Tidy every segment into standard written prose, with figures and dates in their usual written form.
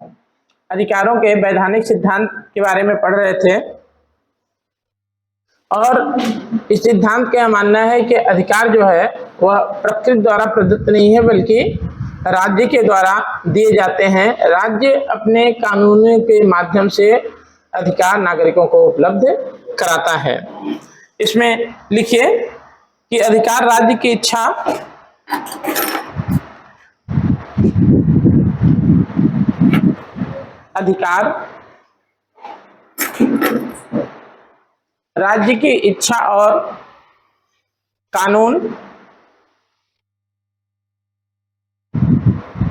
अधिकारों के वैधानिक सिद्धांत के बारे में पढ़ रहे थे और इस सिद्धांत का मानना है कि अधिकार जो है वह प्रकृति द्वारा प्रदत्त नहीं है बल्कि राज्य के द्वारा दिए जाते हैं। राज्य अपने कानूनों के माध्यम से अधिकार नागरिकों को उपलब्ध कराता है। इसमें लिखिए कि अधिकार राज्य की इच्छा अधिकार राज्य की इच्छा और कानून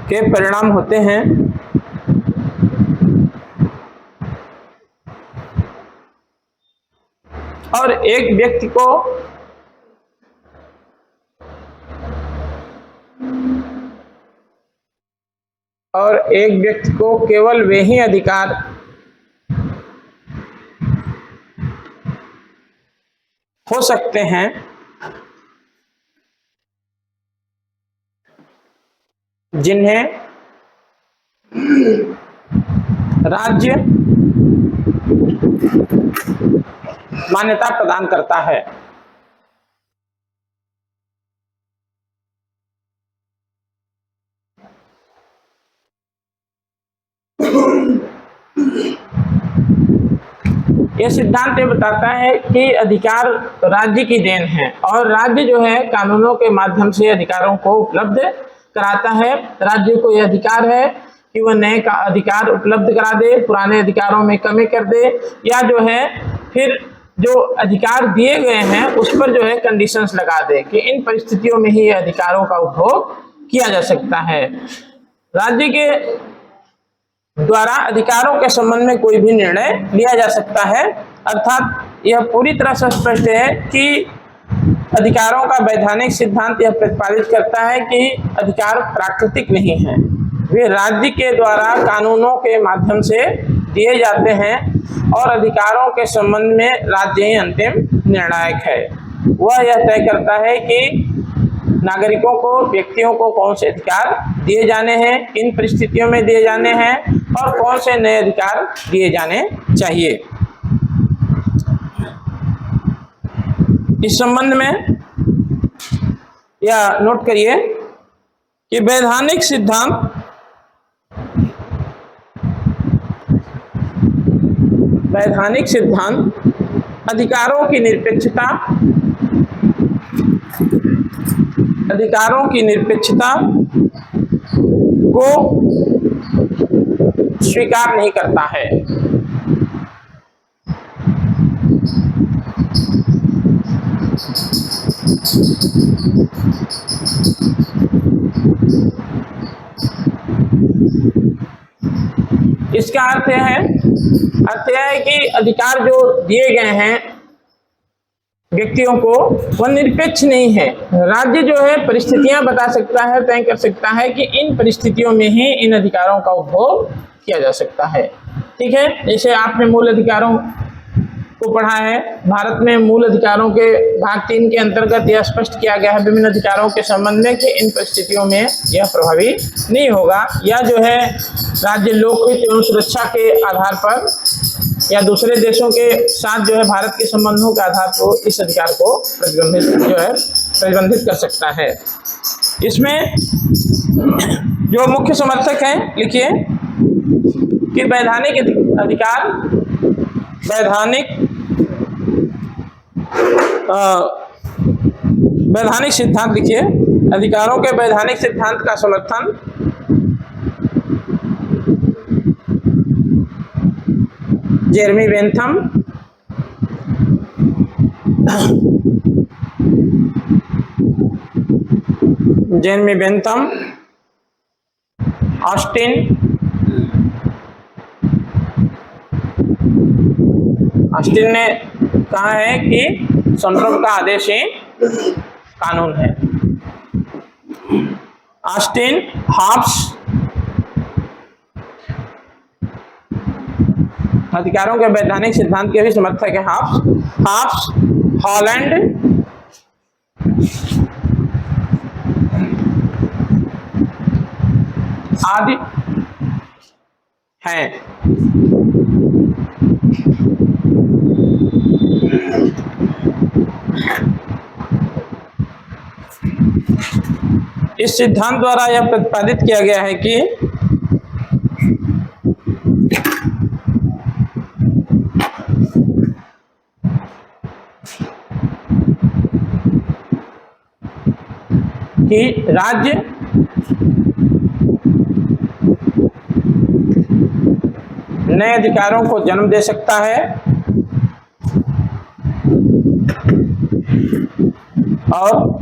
के परिणाम होते हैं। और एक व्यक्ति को केवल वे ही अधिकार हो सकते हैं जिन्हें राज्य मान्यता प्रदान करता है। यह सिद्धांत ये बताता है कि अधिकार राज्य की देन है और राज्य जो है कानूनों के माध्यम से अधिकारों को उपलब्ध कराता है। राज्य को यह अधिकार है कि वह नए का अधिकार उपलब्ध करा दे, पुराने अधिकारों में कमी कर दे, या जो है फिर जो अधिकार दिए गए हैं उस पर जो है कंडीशंस लगा दे कि इन परिस्थितियों में ही अधिकारों का उपभोग किया जा सकता है। राज्य के द्वारा अधिकारों के संबंध में कोई भी निर्णय लिया जा सकता है। अर्थात यह पूरी तरह से स्पष्ट है कि अधिकारों का वैधानिक सिद्धांत यह प्रतिपादित करता है कि अधिकार प्राकृतिक नहीं है, वे राज्य के द्वारा कानूनों के माध्यम से दिए जाते हैं और अधिकारों के संबंध में राज्य ही अंतिम निर्णायक है। वह यह तय करता है कि नागरिकों को, व्यक्तियों को कौन से अधिकार दिए जाने हैं, किन परिस्थितियों में दिए जाने हैं और कौन से नए अधिकार दिए जाने चाहिए। इस संबंध में यह नोट करिए कि वैधानिक सिद्धांत अधिकारों की निरपेक्षता को स्वीकार नहीं करता है। इसका अर्थ है कि अधिकार जो दिए गए हैं व्यक्तियों को वह निरपेक्ष नहीं है। राज्य जो है परिस्थितियां बता सकता है, तय कर सकता है कि इन परिस्थितियों में ही इन अधिकारों का उपभोग किया जा सकता है। ठीक है, जैसे आपने मूल अधिकारों को पढ़ा है, भारत में मूल अधिकारों के भाग 3 के अंतर्गत यह स्पष्ट किया गया है विभिन्न अधिकारों के संबंध में कि इन परिस्थितियों में यह प्रभावी नहीं होगा, या जो है राज्य लोकहित एवं सुरक्षा के आधार पर या दूसरे देशों के साथ जो है भारत के संबंधों के आधार पर इस अधिकार को प्रतिबंधित कर सकता है। इसमें जो मुख्य समर्थक हैं, लिखिए कि वैधानिक सिद्धांत, लिखिए अधिकारों के वैधानिक सिद्धांत का समर्थन जेरेमी बेंथम, ऑस्टिन ने कहा है कि संदर्भ का आदेश ही कानून है। ऑस्टिन, हॉब्स अधिकारों के वैधानिक सिद्धांत के भी समर्थक है। हॉब्स, हॉलैंड, आदि हैं। इस सिद्धांत द्वारा यह प्रतिपादित किया गया है कि राज्य नए अधिकारों को जन्म दे सकता है और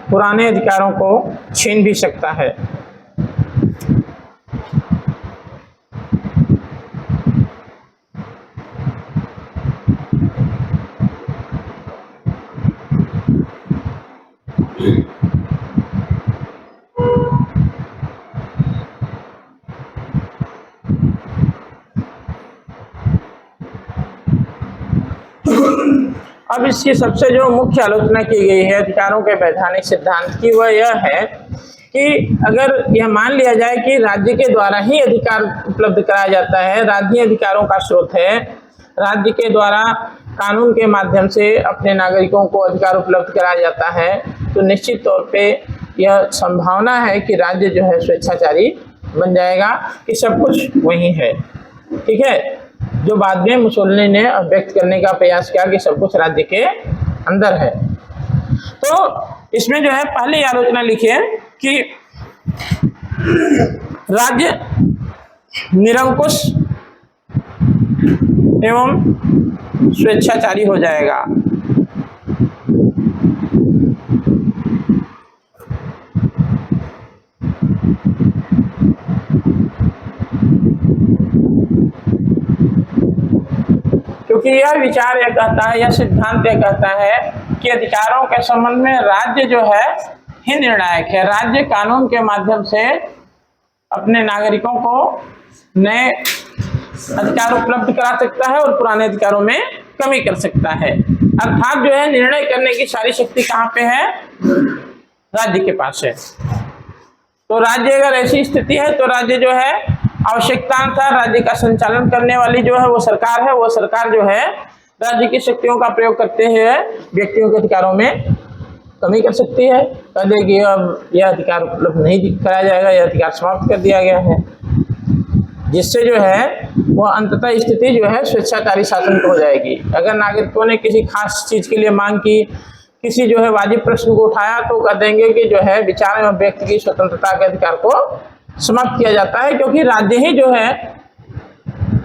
पुराने अधिकारों को छीन भी सकता है। अब इसकी सबसे जो मुख्य आलोचना की गई है अधिकारों के वैधानिक सिद्धांत की, वह यह है कि अगर यह मान लिया जाए कि राज्य के द्वारा ही अधिकार उपलब्ध कराया जाता है, राज्य अधिकारों का स्रोत है, राज्य के द्वारा कानून के माध्यम से अपने नागरिकों को अधिकार उपलब्ध कराया जाता है, तो निश्चित तौर पे यह संभावना है कि राज्य जो है स्वेच्छाचारी बन जाएगा, कि सब कुछ वही है। ठीक है, जो बाद में मुसोलिनी ने व्यक्त करने का प्रयास किया कि सब कुछ राज्य के अंदर है। तो इसमें जो है पहली आलोचना लिखिए कि राज्य निरंकुश एवं स्वेच्छाचारी हो जाएगा। क्योंकि यह विचार यह कहता है, यह सिद्धांत यह कहता है कि अधिकारों के संबंध में राज्य जो है ही निर्णायक है। राज्य कानून के माध्यम से अपने नागरिकों को नए अधिकार उपलब्ध करा सकता है और पुराने अधिकारों में कमी कर सकता है। अर्थात जो है निर्णय करने की सारी शक्ति कहाँ पे है? राज्य के पास है। तो राज्य अगर ऐसी स्थिति है तो राज्य जो है आवश्यकतानुसार राज्य का संचालन करने वाली जो है वो सरकार है। वो सरकार जो है राज्य की शक्तियों का प्रयोग करते हुए व्यक्तियों के अधिकारों में कमी कर सकती है। कह देगी अब यह अधिकार उपलब्ध नहीं कराया जाएगा, यह अधिकार समाप्त कर दिया गया है, जिससे जो है वह अंततः स्थिति जो है स्वेच्छाचारी शासन हो जाएगी। अगर नागरिकों ने किसी खास चीज के लिए मांग की, किसी जो है वाजिब प्रश्न को उठाया, तो कह देंगे कि जो है विचार एवं व्यक्ति की स्वतंत्रता के अधिकार को समाप्त किया जाता है, क्योंकि राज्य ही जो है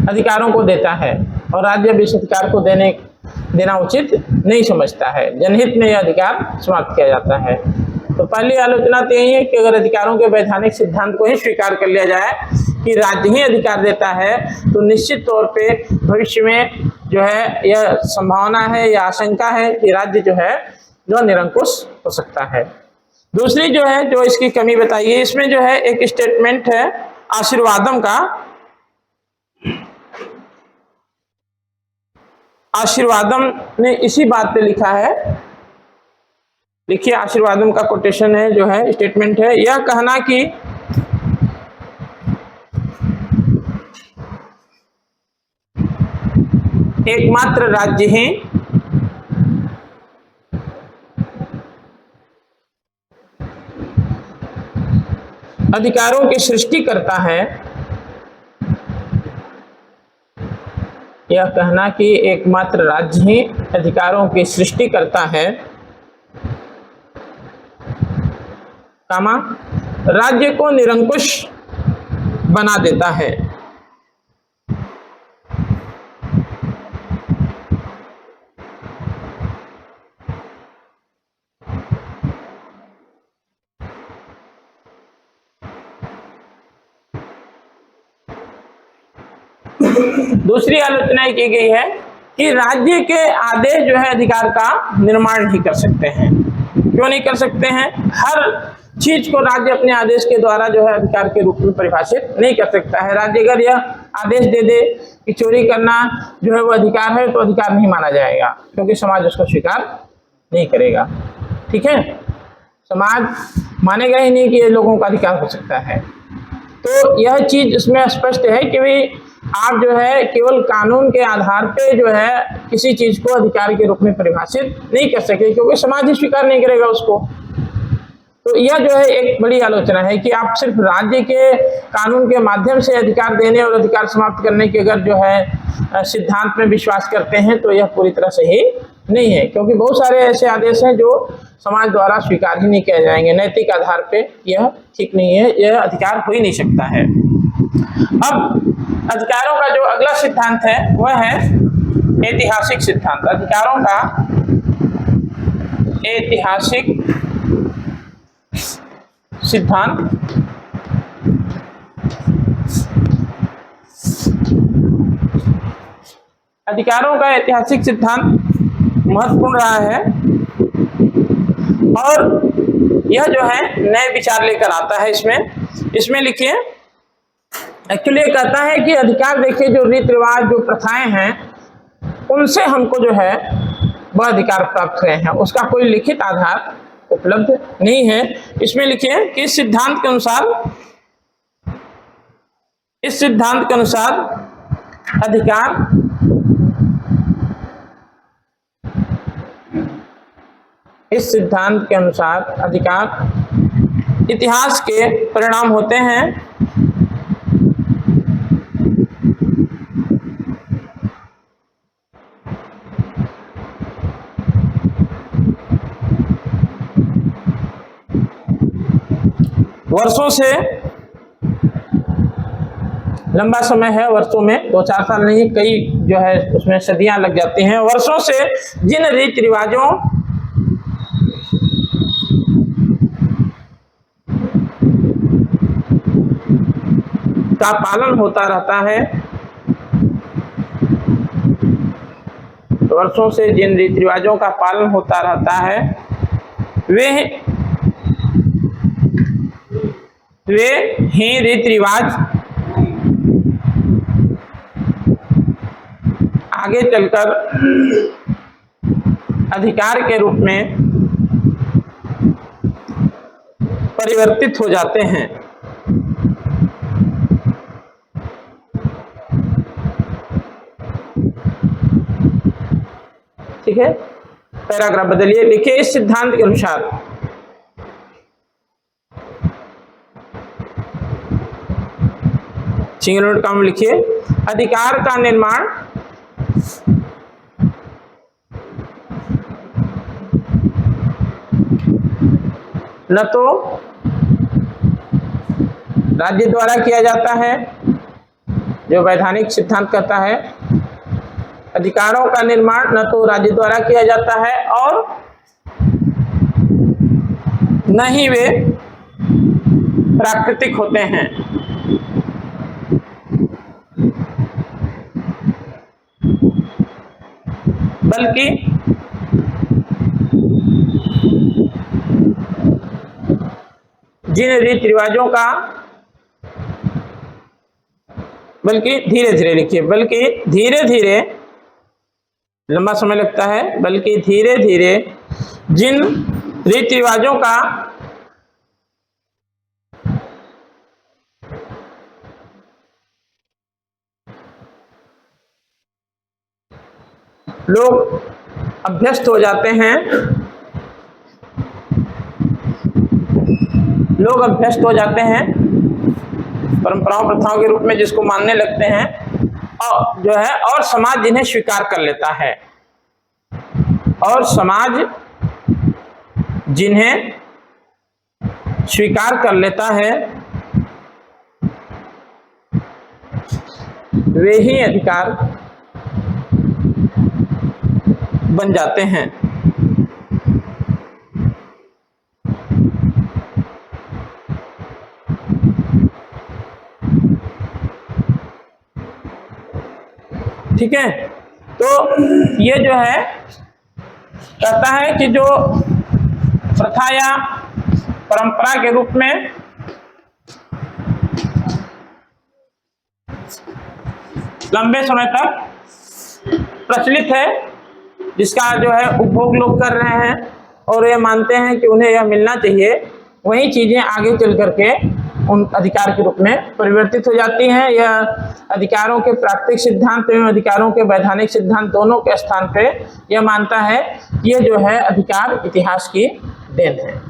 अधिकारों को देता है और राज्य भी इस अधिकार को देना उचित नहीं समझता है। जनहित में यह अधिकार समाप्त किया जाता है। तो पहली आलोचना तो यही है कि अगर अधिकारों के वैधानिक सिद्धांत को ही स्वीकार कर लिया जाए कि राज्य ही अधिकार देता है, तो निश्चित तौर पे भविष्य में जो है यह संभावना है या आशंका है कि राज्य जो है जो निरंकुश हो सकता है। दूसरी जो है जो इसकी कमी बताइए, इसमें जो है एक स्टेटमेंट है आशीर्वादम का। आशीर्वादम ने इसी बात पे लिखा है, देखिए आशीर्वादम का कोटेशन है जो है स्टेटमेंट है, यह कहना कि एकमात्र राज्य ही अधिकारों की सृष्टि करता है, यह कहना कि एकमात्र राज्य ही अधिकारों की सृष्टि करता है, कामा राज्य को निरंकुश बना देता है। दूसरी आलोचना की गई है कि राज्य के आदेश जो है अधिकार का निर्माण नहीं कर सकते हैं। क्यों नहीं कर सकते हैं? हर चीज को राज्य अपने आदेश के द्वारा जो है अधिकार के रूप में परिभाषित नहीं कर सकता है। राज्य अगर यह आदेश दे दे कि चोरी करना जो है वो अधिकार है, तो अधिकार नहीं माना जाएगा, क्योंकि समाज उसको स्वीकार नहीं करेगा। ठीक है, समाज मानेगा ही नहीं कि ये लोगों का अधिकार हो सकता है। तो यह चीज इसमें स्पष्ट है कि भाई आप जो है केवल कानून के आधार पे जो है किसी चीज को अधिकार के रूप में परिभाषित नहीं कर सकते, क्योंकि समाज ही स्वीकार नहीं करेगा उसको। तो यह जो है एक बड़ी आलोचना है कि आप सिर्फ राज्य के कानून के माध्यम से अधिकार देने और अधिकार समाप्त करने के अगर जो है सिद्धांत में विश्वास करते हैं तो यह पूरी तरह सही नहीं है, क्योंकि बहुत सारे ऐसे आदेश हैं जो समाज द्वारा स्वीकार ही नहीं किए जाएंगे। नैतिक आधार पे यह ठीक नहीं है, यह अधिकार हो ही नहीं सकता है। अब अधिकारों का जो अगला सिद्धांत है वह है ऐतिहासिक सिद्धांत। अधिकारों का ऐतिहासिक सिद्धांत। अधिकारों का ऐतिहासिक सिद्धांत महत्वपूर्ण रहा है और यह जो है नए विचार लेकर आता है। इसमें लिखिए, एक्चुअली ये कहता है कि अधिकार देखिए जो रीति रिवाज जो प्रथाएं हैं उनसे हमको जो है वह अधिकार प्राप्त हुए हैं, उसका कोई लिखित आधार उपलब्ध नहीं है। इसमें लिखिए कि इस सिद्धांत के अनुसार इस सिद्धांत के अनुसार अधिकार इतिहास के परिणाम होते हैं। वर्षों से, लंबा समय है, वर्षों में 2-4 साल नहीं, कई जो है उसमें सदियां लग जाती हैं। वर्षों से जिन रीति रिवाजों का पालन होता रहता है, वर्षों से जिन रीति रिवाजों का पालन होता रहता है वे ही रीति रिवाज आगे चलकर अधिकार के रूप में परिवर्तित हो जाते हैं। ठीक है, पैराग्राफ बदलिए, लिखिए इस सिद्धांत के अनुसार सिंगल नोट कॉमा लिखिए, अधिकार का निर्माण न तो राज्य द्वारा किया जाता है, जो वैधानिक सिद्धांत कहता है अधिकारों का निर्माण न तो राज्य द्वारा किया जाता है और न ही वे प्राकृतिक होते हैं, बल्कि जिन रीति रिवाजों का, बल्कि धीरे धीरे लिखिए, बल्कि धीरे धीरे, लंबा समय लगता है, बल्कि धीरे धीरे जिन रीति रिवाजों का लोग अभ्यस्त हो जाते हैं, परंपराओं प्रथाओं के रूप में जिसको मानने लगते हैं, और जो है और समाज जिन्हें स्वीकार कर लेता है, और समाज जिन्हें स्वीकार कर लेता है वे ही अधिकार बन जाते हैं। ठीक है, तो ये जो है कहता है कि जो प्रथा या परंपरा के रूप में लंबे समय तक प्रचलित है, जिसका जो है उपभोग लोग कर रहे हैं, और ये मानते हैं कि उन्हें यह मिलना चाहिए, वही चीजें आगे चल करके उन अधिकार के रूप में परिवर्तित हो जाती हैं। यह अधिकारों के प्राकृतिक सिद्धांत एवं अधिकारों के वैधानिक सिद्धांत दोनों के स्थान पे यह मानता है कि ये जो है अधिकार इतिहास की देन है।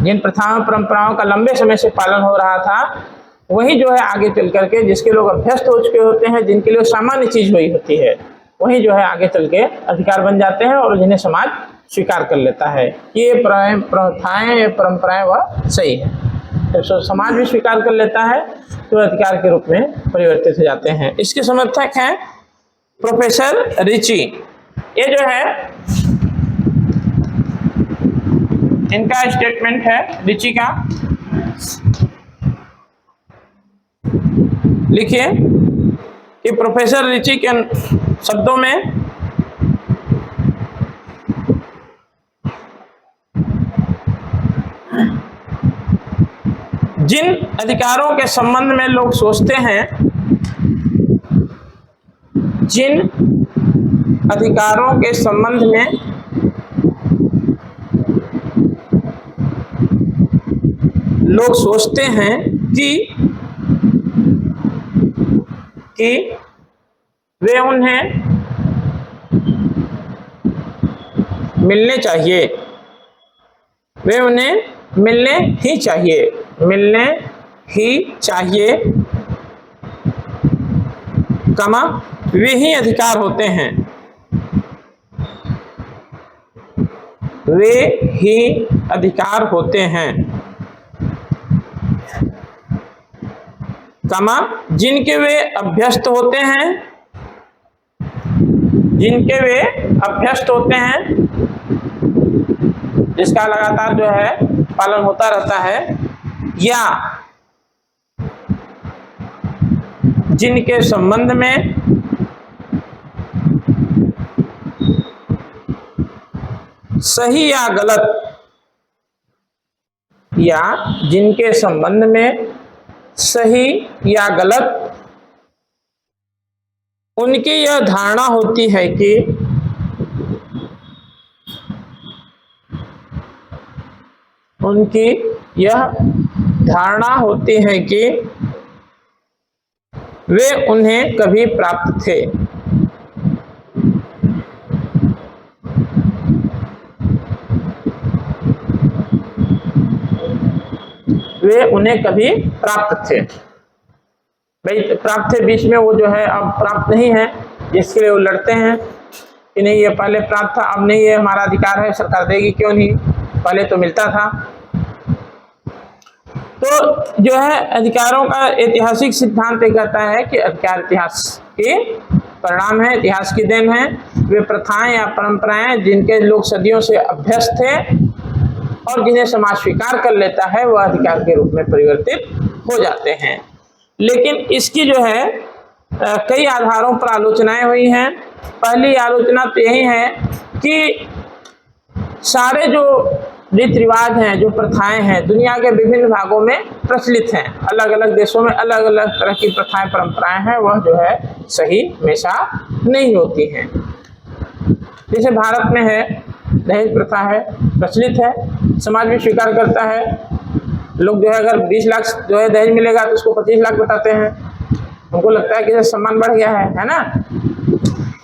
जिन प्रथाओं परंपराओं का लंबे समय से पालन हो रहा था, वही जो है आगे चल करके जिसके लोग अभ्यस्त हो चुके होते हैं, जिनके लिए सामान्य चीज हुई होती है, वही जो है आगे चल के अधिकार बन जाते हैं और जिन्हें समाज स्वीकार कर लेता है कि ये प्रथाएं, ये परंपराएं वह सही है। जब समाज भी स्वीकार कर लेता है तो अधिकार के रूप में परिवर्तित हो जाते हैं। इसके समर्थक हैं प्रोफेसर रिची। ये जो है इनका स्टेटमेंट है रिची का, लिखिए कि प्रोफेसर रिची के शब्दों में जिन अधिकारों के संबंध में लोग सोचते हैं, जिन अधिकारों के संबंध में लोग सोचते हैं कि वे उन्हें मिलने चाहिए, वे उन्हें मिलने ही चाहिए, मिलने ही चाहिए, कमा वे ही अधिकार होते हैं, वे ही अधिकार होते हैं, कमा जिनके वे अभ्यस्त होते हैं, जिनके वे अभ्यस्त होते हैं, जिसका लगातार जो है पालन होता रहता है, या जिनके संबंध में सही या गलत, या जिनके संबंध में सही या गलत उनकी यह धारणा होती है कि उनकी यह धारणा होती है कि वे उन्हें कभी प्राप्त थे, वे उन्हें कभी प्राप्त थे। भाई प्राप्त थे बीच में वो जो है अब प्राप्त नहीं है, जिसके लिए वो लड़ते हैं कि नहीं ये पहले प्राप्त था, अब नहीं, ये हमारा अधिकार है, सरकार देगी क्यों नहीं, पहले तो मिलता था। तो जो है अधिकारों का ऐतिहासिक सिद्धांत ये कहता है कि अधिकार इतिहास के परिणाम है, इतिहास की देन है। वे प्रथाएं या परंपराएं जिनके लोग सदियों से अभ्यस्त थे और जिन्हें समाज स्वीकार कर लेता है, वह अधिकार के रूप में परिवर्तित हो जाते हैं। लेकिन इसकी जो है कई आधारों पर आलोचनाएं हुई हैं। पहली आलोचना तो यही है कि सारे जो रीति रिवाज हैं, जो प्रथाएं हैं, दुनिया के विभिन्न भागों में प्रचलित हैं, अलग अलग देशों में अलग अलग तरह की प्रथाएं परंपराएं हैं, वह जो है सही हमेशा नहीं होती हैं। जैसे भारत में है दहेज प्रथा है, प्रचलित है, समाज भी स्वीकार करता है। लोग जो है अगर 20 लाख जो है दहेज मिलेगा तो उसको 25 लाख बताते हैं, उनको लगता है कि सम्मान बढ़ गया है ना।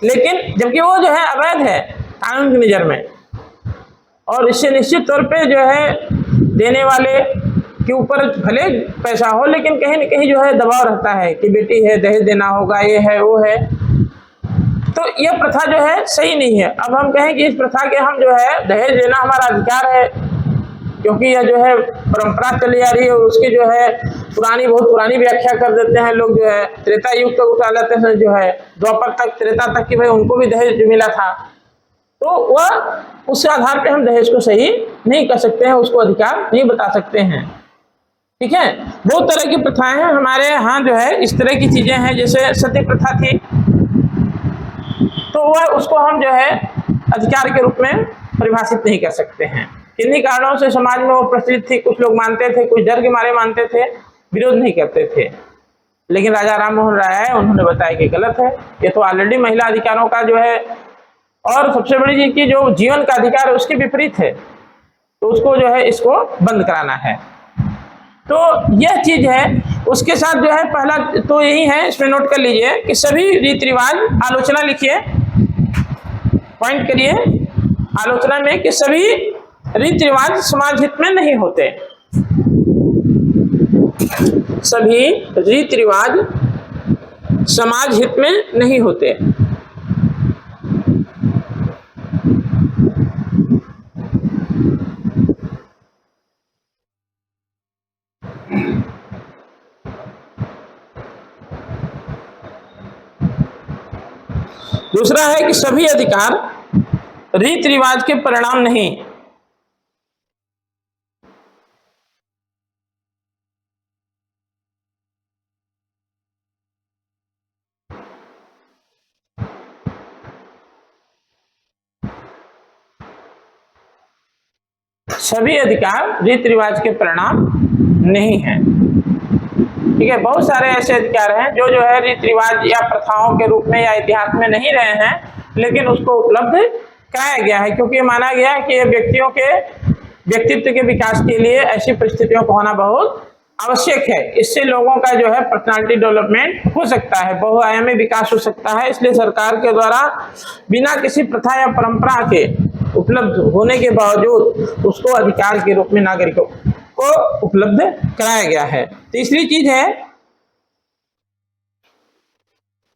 लेकिन जबकि वो जो है अवैध है कानून की नज़र में, और इससे निश्चित तौर पे जो है देने वाले के ऊपर भले पैसा हो, लेकिन कहीं न कहीं जो है दबाव रहता है कि बेटी है दहेज देना होगा, ये है वो है। तो यह प्रथा जो है सही नहीं है। अब हम कहें कि इस प्रथा के हम जो है दहेज देना हमारा अधिकार है, क्योंकि यह जो है परंपरा चली आ रही है, और उसकी जो है पुरानी बहुत पुरानी व्याख्या कर देते हैं लोग, जो है त्रेता युग तक उठा लेते हैं, जो है द्वापर तक, त्रेता तक की भाई उनको भी दहेज मिला था। तो वह उस आधार पे हम दहेज को सही नहीं कर सकते हैं, उसको अधिकार नहीं बता सकते हैं। ठीक है, बहुत तरह की प्रथाएं हैं हमारे यहाँ, जो है इस तरह की चीजें हैं। जैसे सती प्रथा थी, तो वह उसको हम जो है अधिकार के रूप में परिभाषित नहीं कर सकते हैं। किन्हीं कारणों से समाज में वो प्रचलित थी, कुछ लोग मानते थे, कुछ डर के मारे मानते थे, विरोध नहीं करते थे। लेकिन राजा राम मोहन राय है, उन्होंने बताया कि गलत है, ये तो ऑलरेडी महिला अधिकारों का जो है और सबसे बड़ी चीज की जो जीवन का अधिकार है उसके विपरीत है, तो उसको जो है इसको बंद कराना है। तो यह चीज है। उसके साथ जो है पहला तो यही है, इसमें नोट कर लीजिए कि सभी रीति रिवाज, आलोचना लिखिए, पॉइंट करिए आलोचना में कि सभी रीति रिवाज समाज हित में नहीं होते। सभी रीति रिवाज समाज हित में नहीं होते। दूसरा है कि सभी अधिकार रीति रिवाज के परिणाम नहीं। सभी अधिकार रीति रिवाज के परिणाम नहीं है। ठीक है, बहुत सारे ऐसे अधिकार हैं जो है रीति रिवाज या प्रथाओं के रूप में या इतिहास में नहीं रहे हैं, लेकिन उसको उपलब्ध कराया गया है, क्योंकि माना गया है कि व्यक्तियों के व्यक्तित्व के विकास के लिए ऐसी परिस्थितियों का होना बहुत आवश्यक है। इससे लोगों का जो है पर्सनालिटी डेवलपमेंट हो सकता है, बहुआयामी विकास हो सकता है। इसलिए सरकार के द्वारा बिना किसी प्रथा या परंपरा के उपलब्ध होने के बावजूद उसको अधिकार के रूप में नागरिकों को उपलब्ध कराया गया है। तीसरी चीज है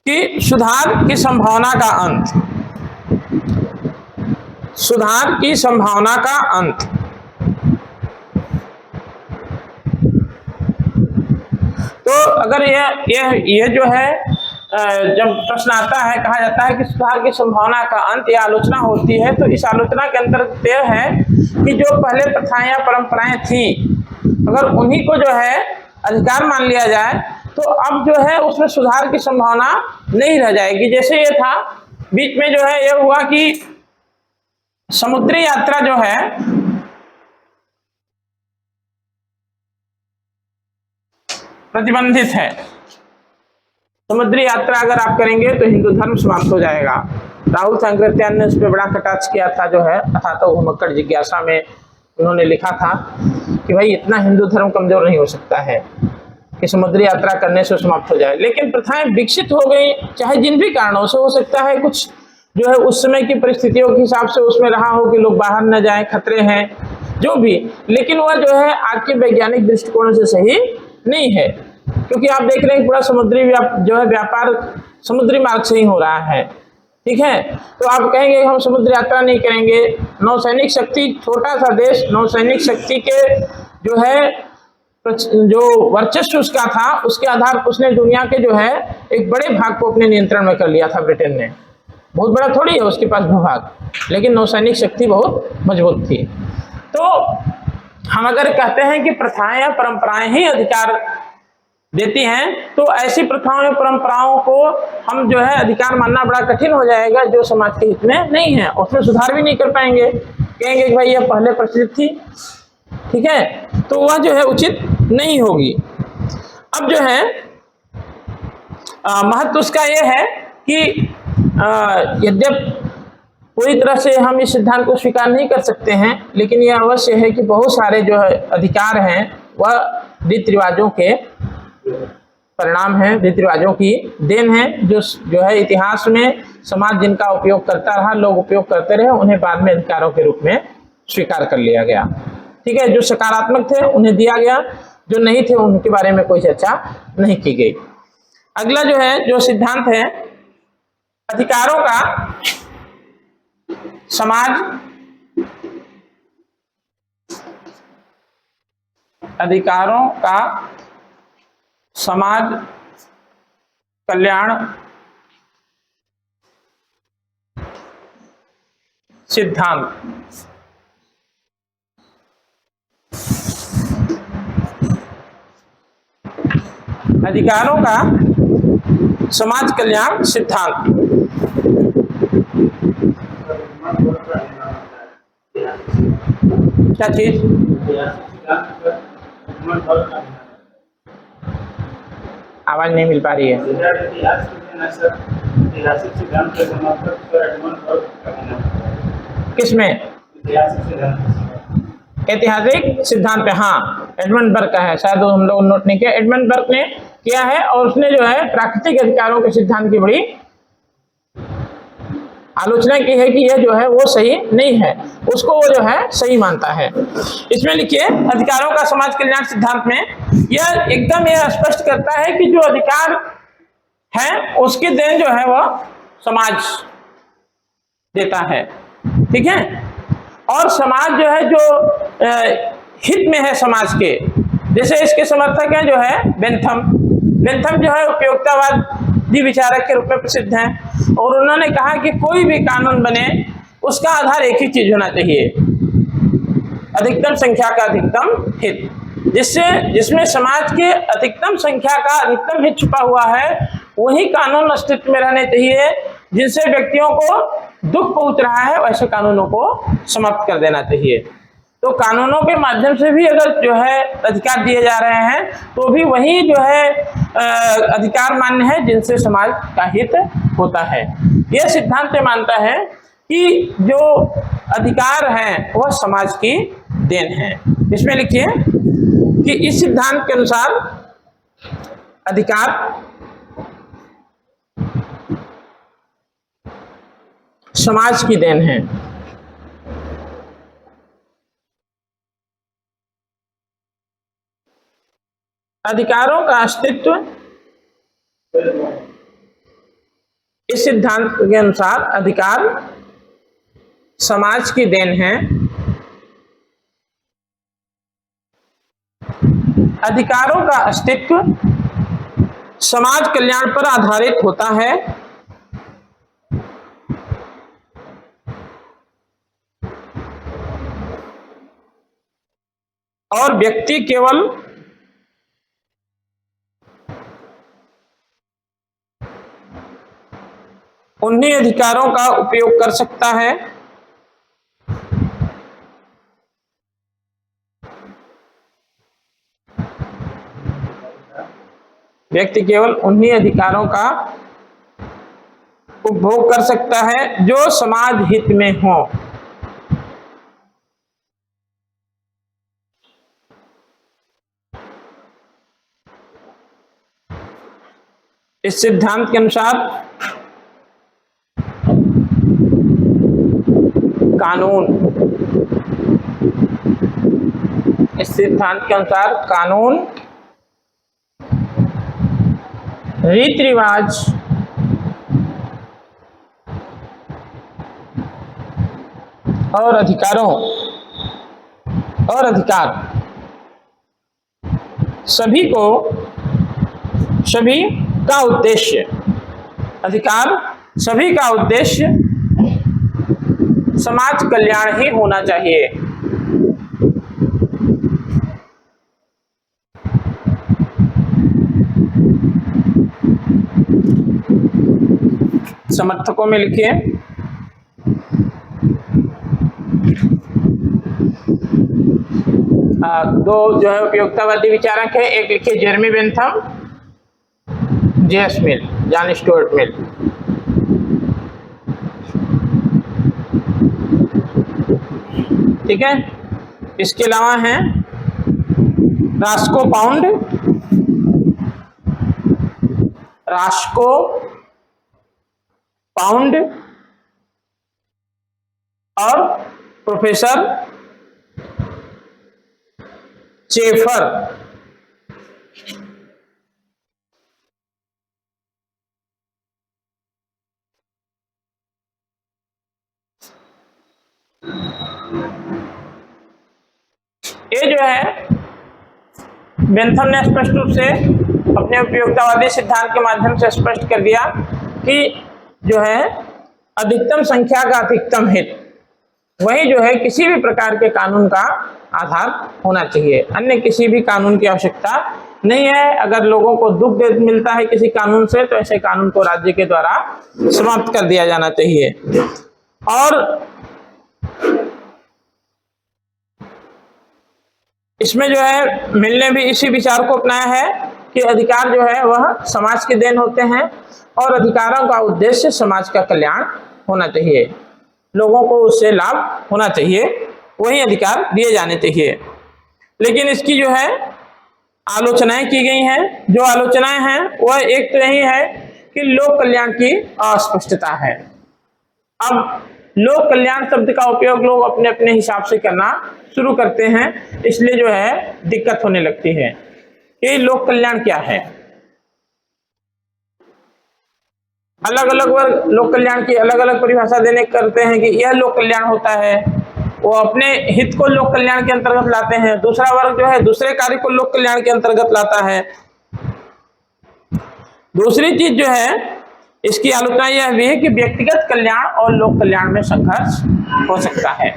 कि सुधार की संभावना का अंत। सुधार की संभावना का अंत। तो अगर यह जो है जब प्रश्न आता है, कहा जाता है कि सुधार की संभावना का अंत या आलोचना होती है, तो इस आलोचना के अंतर्गत यह है कि जो पहले प्रथाएं या परंपराएं थी, अगर उन्हीं को जो है अधिकार मान लिया जाए तो अब जो है उसमें सुधार की संभावना नहीं रह जाएगी। जैसे ये था, बीच में जो है यह हुआ कि समुद्री यात्रा जो है प्रतिबंधित है। समुद्री यात्रा अगर आप करेंगे तो हिंदू धर्म समाप्त हो जाएगा। राहुल सांकृत्यायन ने उस पर बड़ा कटाक्ष किया था, जो है अथातो घुमक्कड़ जिज्ञासा में उन्होंने लिखा था कि भाई इतना हिंदू धर्म कमजोर नहीं हो सकता है कि समुद्री यात्रा करने से समाप्त हो जाए। लेकिन प्रथाएं विकसित हो गई, चाहे जिन भी कारणों से, हो सकता है कुछ जो है उस समय की परिस्थितियों के हिसाब से उसमें रहा हो कि लोग बाहर न जाएं, खतरे हैं, जो भी, लेकिन वह जो है आज के वैज्ञानिक दृष्टिकोण से सही नहीं है, क्योंकि आप देख रहे हैं पूरा समुद्री जो है व्यापार समुद्री मार्ग से ही हो रहा है। ठीक है, तो आप कहेंगे हम समुद्र यात्रा नहीं करेंगे। नौसैनिक शक्ति, छोटा सा देश, नौसैनिक शक्ति के जो है जो वर्चस्व उसका था, उसके आधार पर उसने दुनिया के जो है एक बड़े भाग को अपने नियंत्रण में कर लिया था। ब्रिटेन ने, बहुत बड़ा थोड़ी है उसके पास भूभाग, लेकिन नौसैनिक शक्ति बहुत मजबूत थी। तो हम अगर कहते हैं कि प्रथाएं या परंपराएं ही अधिकार देती हैं, तो ऐसी प्रथाओं या परंपराओं को हम जो है अधिकार मानना बड़ा कठिन हो जाएगा, जो समाज के हित में नहीं है। उसमें सुधार भी नहीं कर पाएंगे, कहेंगे कि भाई यह पहले प्रचलित थी। ठीक है, तो वह जो है उचित नहीं होगी। अब जो है महत्व उसका यह है कि यद्यप पूरी तरह से हम इस सिद्धांत को स्वीकार नहीं कर सकते हैं, लेकिन यह अवश्य है कि बहुत सारे जो है अधिकार हैं वह रीति रिवाजों के परिणाम है, रीति रिवाजों की देन है, जो है इतिहास में समाज जिनका उपयोग करता रहा, लोग उपयोग करते रहे, उन्हें बाद में अधिकारों के रूप में स्वीकार कर लिया गया। ठीक है, जो सकारात्मक थे उन्हें दिया गया, जो नहीं थे उनके बारे में कोई चर्चा नहीं की गई। अगला जो है जो सिद्धांत है अधिकारों का समाज, अधिकारों का समाज कल्याण सिद्धांत। अधिकारों का समाज कल्याण सिद्धांत। क्या चीज? आवाज नहीं मिल पा रही है। ऐतिहासिक सिद्धांत के समर्थक सर एडमंड बर्क का कहना है। किसमें? ऐतिहासिक सिद्धांत। ऐतिहासिक सिद्धांत पे, हाँ, एडमंड बर्क का है, शायद वो हम लोग नोट नहीं किया। एडमंड बर्क ने किया है और उसने जो है प्राकृतिक अधिकारों के सिद्धांत की बड़ी आलोचना की है कि यह जो है वो सही नहीं है, उसको वो जो है सही मानता है। इसमें लिखिए, अधिकारों का समाज कल्याण सिद्धांत में यह एकदम यह स्पष्ट करता है कि जो अधिकार है उसकी देन जो है वह समाज देता है, ठीक है। और समाज जो है जो हित में है समाज के, जैसे इसके समर्थक हैं जो है बेंथम जो है उपयोगितावादी विचारक के रूप में प्रसिद्ध हैं, और उन्होंने कहा कि कोई भी कानून बने उसका आधार एक ही चीज होना चाहिए, अधिकतम संख्या का अधिकतम हित, जिसमें समाज के अधिकतम संख्या का अधिकतम हित छुपा हुआ है, वही कानून अस्तित्व में रहने चाहिए। जिनसे व्यक्तियों को दुख पहुंच रहा है वैसे कानूनों को समाप्त कर देना चाहिए। तो कानूनों के माध्यम से भी अगर जो है अधिकार दिए जा रहे हैं तो भी वही जो है अधिकार मान्य है जिनसे समाज का हित होता है। यह सिद्धांत मानता है कि जो अधिकार हैं वह समाज की देन है। इसमें लिखिए कि इस सिद्धांत के अनुसार अधिकार समाज की देन है। अधिकारों का अस्तित्व इस सिद्धांत के अनुसार अधिकार समाज की देन है। अधिकारों का अस्तित्व समाज कल्याण पर आधारित होता है। और व्यक्ति केवल उन्हीं अधिकारों का उपयोग कर सकता है व्यक्ति केवल उन्हीं अधिकारों का उपभोग कर सकता है जो समाज हित में हो। इस सिद्धांत के अनुसार कानून रीति रिवाज और अधिकार सभी का उद्देश्य समाज कल्याण ही होना चाहिए। समर्थकों में लिखिए दो जो है उपयोगितावादी विचारक है, एक लिखिए जेरेमी बेंथम, जे.एस. मिल, जॉन स्टुअर्ट मिल। ठीक है। इसके अलावा हैं रास्को पाउंड और प्रोफेसर चेफर। ये जो है बेंथम ने स्पष्ट रूप से अपने उपयोगितावादी सिद्धांत के माध्यम से स्पष्ट कर दिया कि जो है अधिकतम संख्या का अधिकतम हित वही जो है किसी भी प्रकार के कानून का आधार होना चाहिए, अन्य किसी भी कानून की आवश्यकता नहीं है। अगर लोगों को दुख मिलता है किसी कानून से तो ऐसे कानून को राज्य के द्वारा समाप्त कर दिया जाना चाहिए। और इसमें जो है मिल ने भी इसी विचार को अपनाया है कि अधिकार जो है वह समाज के देन होते हैं और अधिकारों का उद्देश्य समाज का कल्याण होना चाहिए, लोगों को उससे लाभ होना चाहिए, वही अधिकार दिए जाने चाहिए। लेकिन इसकी जो है आलोचनाएं की गई हैं। जो आलोचनाएं हैं वह एक तो यही है कि लोक कल्याण की अस्पष्टता है। अब लोक कल्याण शब्द का उपयोग लोग अपने अपने हिसाब से करना शुरू करते हैं, इसलिए जो है दिक्कत होने लगती है कि लोक कल्याण क्या है। अलग अलग वर्ग लोक कल्याण की अलग अलग परिभाषा देने करते हैं कि यह लोक कल्याण होता है, वो अपने हित को लोक कल्याण के अंतर्गत लाते हैं। दूसरा वर्ग जो है दूसरे कार्य को लोक कल्याण के अंतर्गत लाता है। दूसरी चीज जो है इसकी आलोचना यह भी है कि व्यक्तिगत कल्याण और लोक कल्याण में संघर्ष हो सकता है।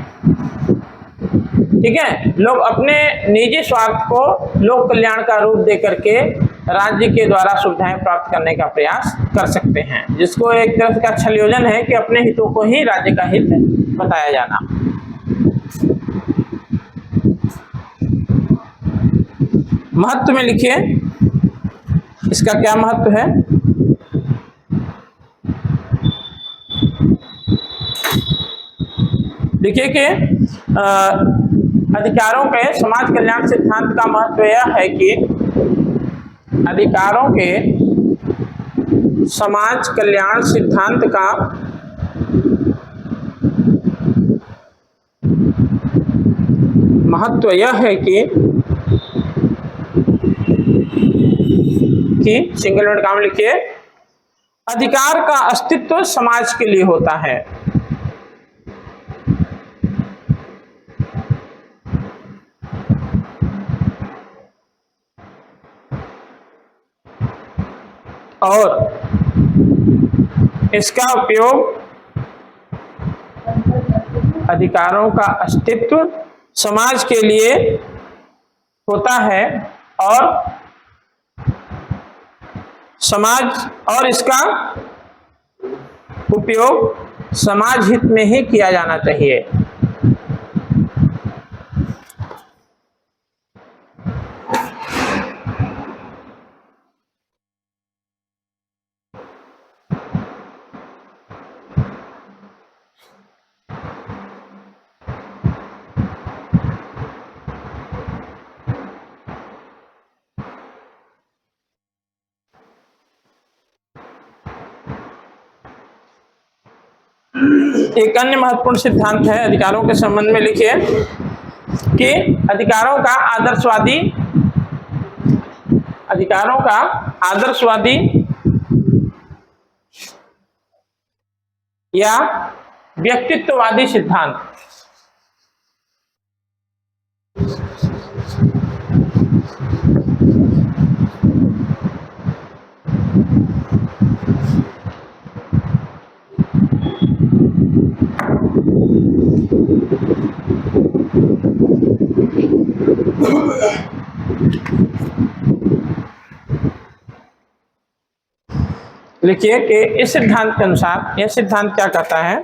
ठीक है, लोग अपने निजी स्वार्थ को लोक कल्याण का रूप दे करके राज्य के द्वारा सुविधाएं प्राप्त करने का प्रयास कर सकते हैं, जिसको एक तरह का छलयोजन है कि अपने हितों को ही राज्य का हित बताया जाना। महत्व में लिखिए, इसका क्या महत्व है। देखिए कि अधिकारों के समाज कल्याण सिद्धांत का महत्व यह है कि अधिकारों के समाज कल्याण सिद्धांत का महत्व यह है कि सिंगल वर्ड काम लिखिए, अधिकार का अस्तित्व समाज के लिए होता है। और इसका उपयोग अधिकारों का अस्तित्व समाज के लिए होता है और समाज और इसका उपयोग समाज हित में ही किया जाना चाहिए। एक अन्य महत्वपूर्ण सिद्धांत है अधिकारों के संबंध में, लिखिए कि अधिकारों का आदर्शवादी या व्यक्तित्ववादी सिद्धांत। लिखिए कि इस सिद्धांत के अनुसार, यह सिद्धांत क्या कहता है।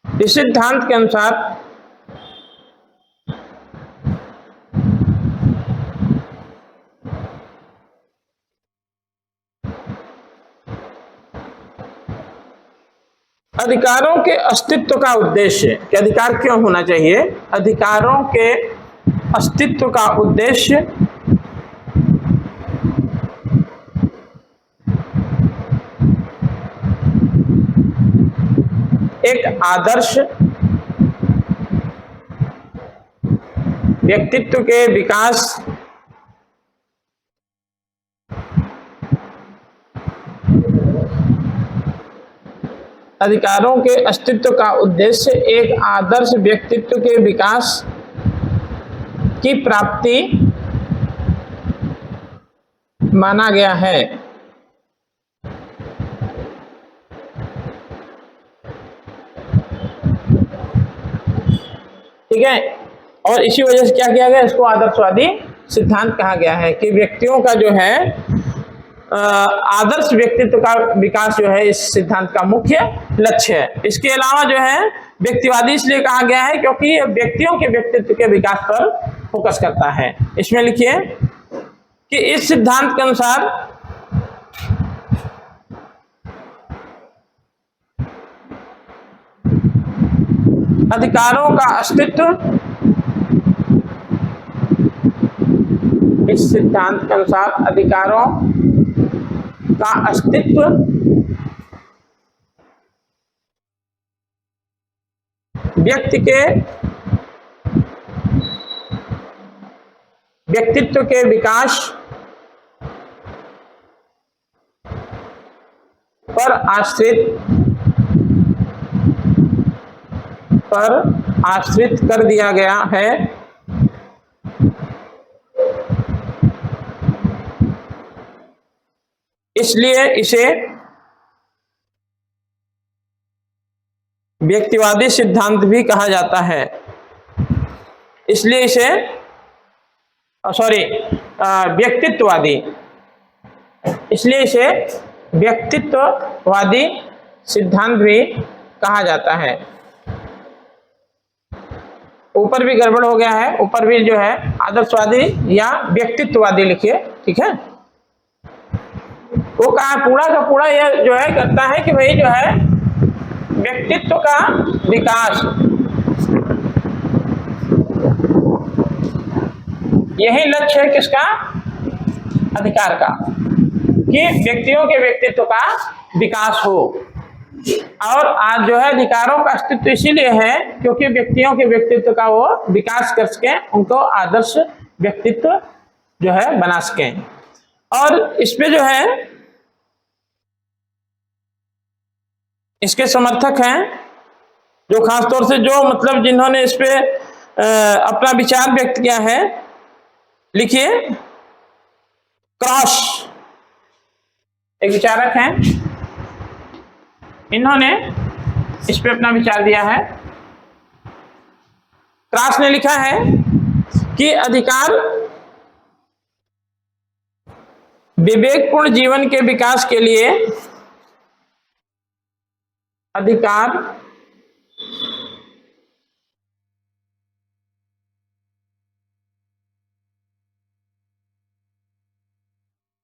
इस सिद्धांत के अनुसार अधिकारों के अस्तित्व का उद्देश्य, कि अधिकार क्यों होना चाहिए। अधिकारों के अस्तित्व का उद्देश्य एक आदर्श व्यक्तित्व के विकास अधिकारों के अस्तित्व का उद्देश्य एक आदर्श व्यक्तित्व के विकास की प्राप्ति माना गया है। ठीक है, और इसी वजह से क्या किया गया, इसको आदर्शवादी सिद्धांत कहा गया है कि व्यक्तियों का जो है आदर्श व्यक्तित्व का विकास जो है इस सिद्धांत का मुख्य लक्ष्य है। इसके अलावा जो है व्यक्तिवादी इसलिए कहा गया है क्योंकि ये व्यक्तियों के व्यक्तित्व के विकास पर फोकस करता है। इसमें लिखिए कि इस सिद्धांत के अनुसार अधिकारों का अस्तित्व इस सिद्धांत के अनुसार अधिकारों का अस्तित्व व्यक्ति के व्यक्तित्व के विकास पर आश्रित कर दिया गया है। इसलिए इसे व्यक्तिवादी सिद्धांत भी कहा जाता है। इसलिए इसे व्यक्तित्ववादी, इसलिए इसे व्यक्तित्ववादी सिद्धांत भी कहा जाता है। ऊपर भी गड़बड़ हो गया है, ऊपर भी जो है आदर्शवादी या व्यक्तित्ववादी लिखिए, ठीक है। वो कहा पूरा का पूरा यह जो है करता है कि भाई जो है व्यक्तित्व का विकास, यही लक्ष्य है किसका, अधिकार का, कि व्यक्तियों के व्यक्तित्व का विकास हो। और आज जो है अधिकारों का अस्तित्व इसीलिए है क्योंकि व्यक्तियों के व्यक्तित्व का वो विकास कर सके, उनको आदर्श व्यक्तित्व जो है बना सके। और इस पे जो है इसके समर्थक हैं जो खासतौर से जो मतलब जिन्होंने इस पे अपना विचार व्यक्त किया है, लिखिए क्रॉस एक विचारक हैं, इन्होंने इस पे अपना विचार दिया है। क्रॉस ने लिखा है कि अधिकार विवेकपूर्ण जीवन के विकास के लिए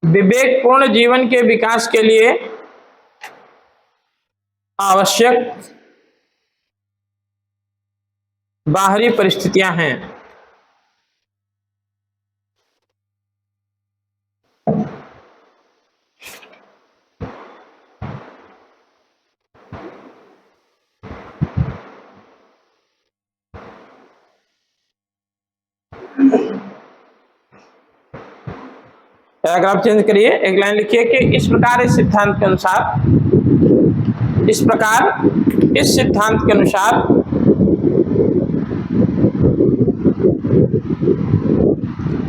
विवेकपूर्ण जीवन के विकास के लिए आवश्यक बाहरी परिस्थितियां हैं। पैराग्राफ चेंज करिए, एक लाइन लिखिए कि इस प्रकार इस सिद्धांत के अनुसार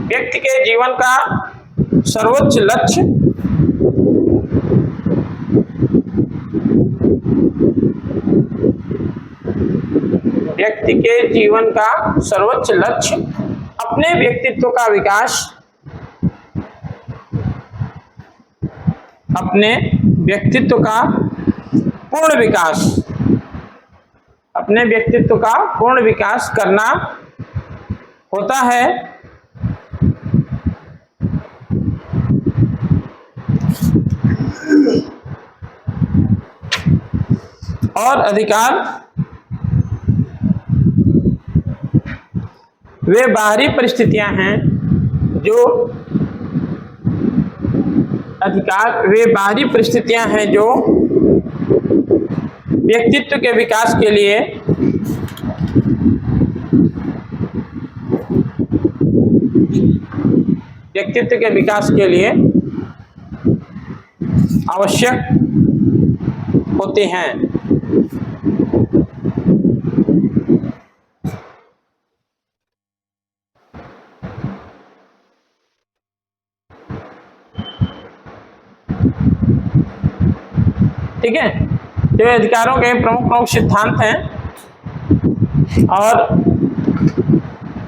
व्यक्ति के जीवन का सर्वोच्च लक्ष्य अपने व्यक्तित्व का विकास, अपने व्यक्तित्व का पूर्ण विकास करना होता है। और अधिकार वे बाहरी परिस्थितियां हैं जो व्यक्तित्व के विकास के लिए आवश्यक होते हैं। ठीक है, जो अधिकारों के प्रमुख सिद्धांत हैं और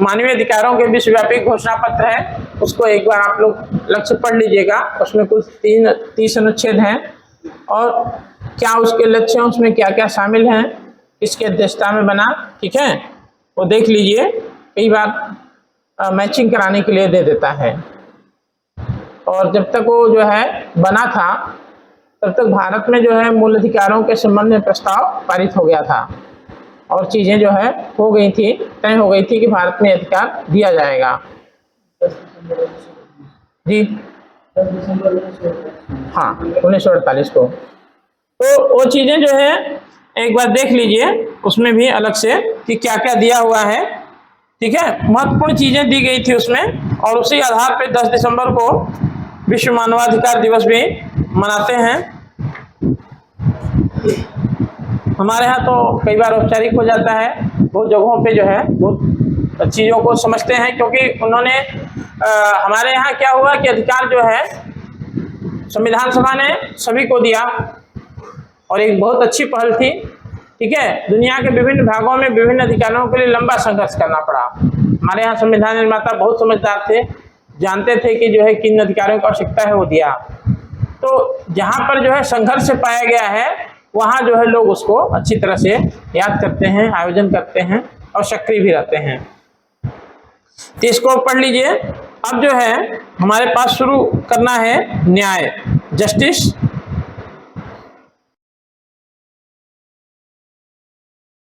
मानवीय अधिकारों के विश्वव्यापी घोषणा पत्र है, उसको एक बार आप लोग लक्ष्य पढ़ लीजिएगा। उसमें कुल 30 अनुच्छेद हैं और क्या उसके लक्ष्य हैं, उसमें क्या क्या शामिल हैं, किसकी अध्यक्षता में बना, ठीक है, वो देख लीजिए। कई बार मैचिंग कराने के लिए दे देता है। और जब तक वो जो है बना था तब तक भारत में जो है मूल अधिकारों के संबंध में प्रस्ताव पारित हो गया था। और चीज़ें जो है हो गई थी, तय हो गई थी कि भारत में अधिकार दिया जाएगा। जी 10 दिसंबर 1948। हाँ 1948 को। तो वो चीज़ें जो है एक बार देख लीजिए उसमें भी अलग से कि क्या क्या दिया हुआ है, ठीक है, महत्वपूर्ण चीज़ें दी गई थी उसमें। और उसी आधार पे 10 दिसंबर को विश्व मानवाधिकार दिवस भी मनाते हैं। हमारे यहाँ तो कई बार औपचारिक हो जाता है, बहुत जगहों पे जो है बहुत चीज़ों को समझते हैं, क्योंकि उन्होंने हमारे यहाँ क्या हुआ कि अधिकार जो है संविधान सभा ने सभी को दिया और एक बहुत अच्छी पहल थी, ठीक है। दुनिया के विभिन्न भागों में विभिन्न अधिकारों के लिए लंबा संघर्ष करना पड़ा। हमारे यहाँ संविधान निर्माता बहुत समझदार थे, जानते थे कि जो है किन अधिकारों की आवश्यकता है वो दिया। तो जहाँ पर जो है संघर्ष से पाया गया है वहाँ जो है लोग उसको अच्छी तरह से याद करते हैं, आयोजन करते हैं और सक्रिय भी रहते हैं। तो इसको पढ़ लीजिए। अब जो है हमारे पास शुरू करना है न्याय, जस्टिस